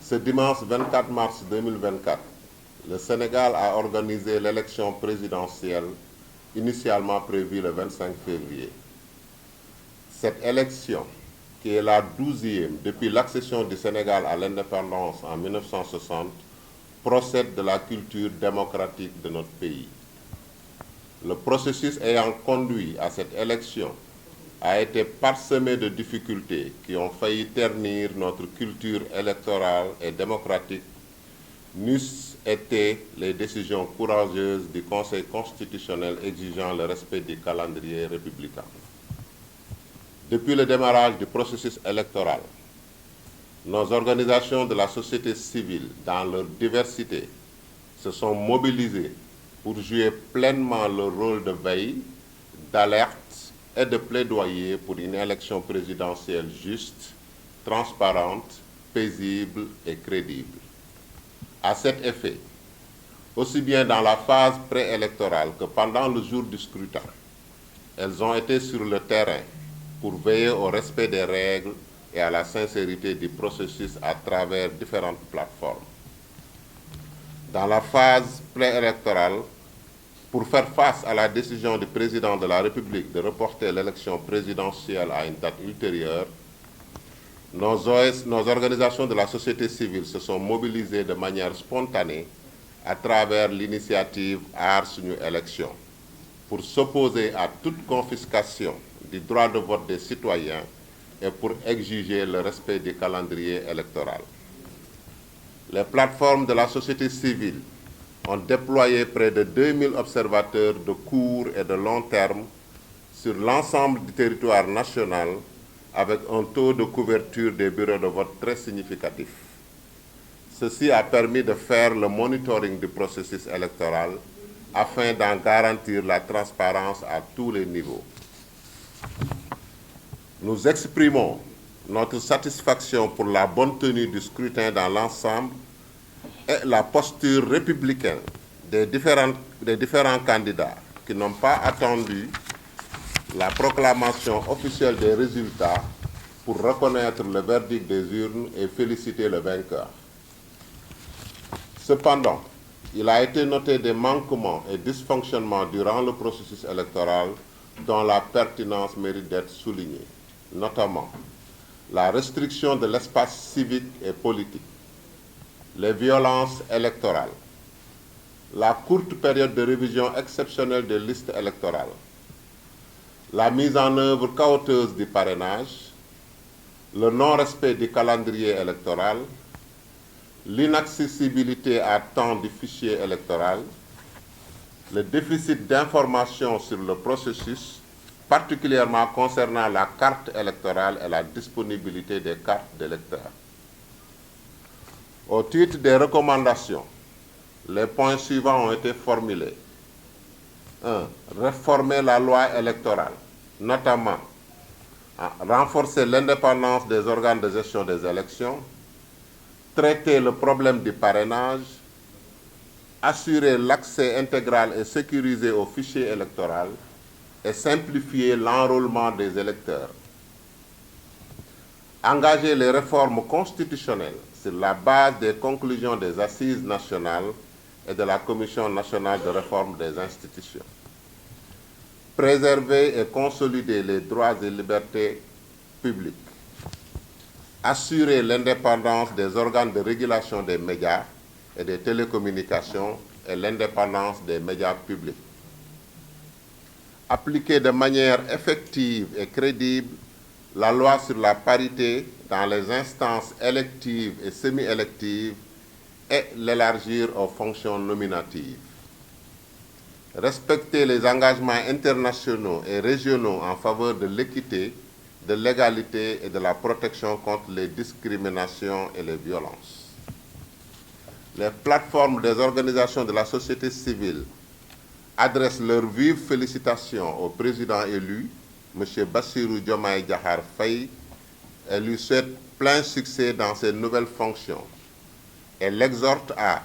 Ce dimanche 24 mars 2024, le Sénégal a organisé l'élection présidentielle initialement prévue le 25 février. Cette élection, qui est la 12e depuis l'accession du Sénégal à l'indépendance en 1960, procède de la culture démocratique de notre pays. Le processus ayant conduit à cette élection a été parsemé de difficultés qui ont failli ternir notre culture électorale et démocratique, n'eussent été les décisions courageuses du Conseil constitutionnel exigeant le respect du calendrier républicain. Depuis le démarrage du processus électoral, nos organisations de la société civile, dans leur diversité, se sont mobilisées pour jouer pleinement leur rôle de veille, d'alerte et de plaidoyer pour une élection présidentielle juste, transparente, paisible et crédible. À cet effet, aussi bien dans la phase préélectorale que pendant le jour du scrutin, elles ont été sur le terrain pour veiller au respect des règles et à la sincérité du processus à travers différentes plateformes. Dans la phase préélectorale, pour faire face à la décision du président de la République de reporter l'élection présidentielle à une date ultérieure, nos organisations de la société civile se sont mobilisées de manière spontanée à travers l'initiative Aar Sunu Élection pour s'opposer à toute confiscation du droit de vote des citoyens et pour exiger le respect du calendrier électoral. Les plateformes de la société civile ont déployé près de 2000 observateurs de court et de long terme sur l'ensemble du territoire national avec un taux de couverture des bureaux de vote très significatif. Ceci a permis de faire le monitoring du processus électoral afin d'en garantir la transparence à tous les niveaux. Nous exprimons notre satisfaction pour la bonne tenue du scrutin dans l'ensemble et la posture républicaine des différents candidats qui n'ont pas attendu la proclamation officielle des résultats pour reconnaître le verdict des urnes et féliciter le vainqueur. Cependant, il a été noté des manquements et dysfonctionnements durant le processus électoral dont la pertinence mérite d'être soulignée, notamment la restriction de l'espace civique et politique, les violences électorales, la courte période de révision exceptionnelle des listes électorales, la mise en œuvre chaotique du parrainage, le non-respect du calendrier électoral, l'inaccessibilité à temps du fichier électoral, le déficit d'information sur le processus, particulièrement concernant la carte électorale et la disponibilité des cartes d'électeurs. Au titre des recommandations, les points suivants ont été formulés. 1. Réformer la loi électorale, notamment renforcer l'indépendance des organes de gestion des élections, traiter le problème du parrainage, assurer l'accès intégral et sécurisé au fichier électoral et simplifier l'enrôlement des électeurs. Engager les réformes constitutionnelles sur la base des conclusions des Assises nationales et de la Commission nationale de réforme des institutions. Préserver et consolider les droits et libertés publiques. Assurer l'indépendance des organes de régulation des médias et des télécommunications et l'indépendance des médias publics. Appliquer de manière effective et crédible la loi sur la parité dans les instances électives et semi-électives et l'élargir aux fonctions nominatives. Respecter les engagements internationaux et régionaux en faveur de l'équité, de l'égalité et de la protection contre les discriminations et les violences. Les plateformes des organisations de la société civile adressent leurs vives félicitations au président élu, M. Bassirou Diomaye Diakhar Faye, et lui souhaite plein succès dans ses nouvelles fonctions. Elle l'exhorte à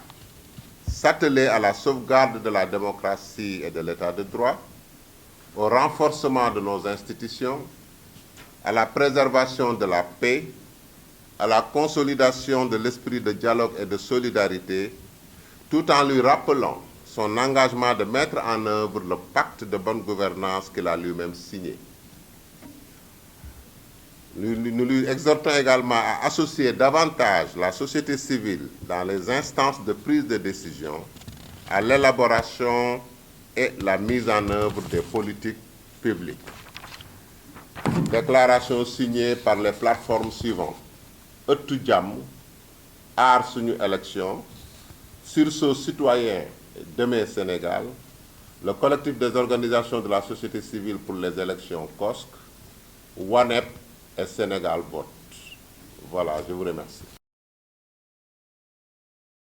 s'atteler à la sauvegarde de la démocratie et de l'état de droit, au renforcement de nos institutions, à la préservation de la paix, à la consolidation de l'esprit de dialogue et de solidarité, tout en lui rappelant son engagement de mettre en œuvre le pacte de bonne gouvernance qu'il a lui-même signé. Nous lui exhortons également à associer davantage la société civile dans les instances de prise de décision, à l'élaboration et la mise en œuvre des politiques publiques. Déclaration signée par les plateformes suivantes: Ëttu Jàmm, Aar Sunu Élection, Sursaut citoyen Demain Sénégal, le collectif des organisations de la société civile pour les élections COSC, WANEP et Sénégal Vote. Voilà, je vous remercie.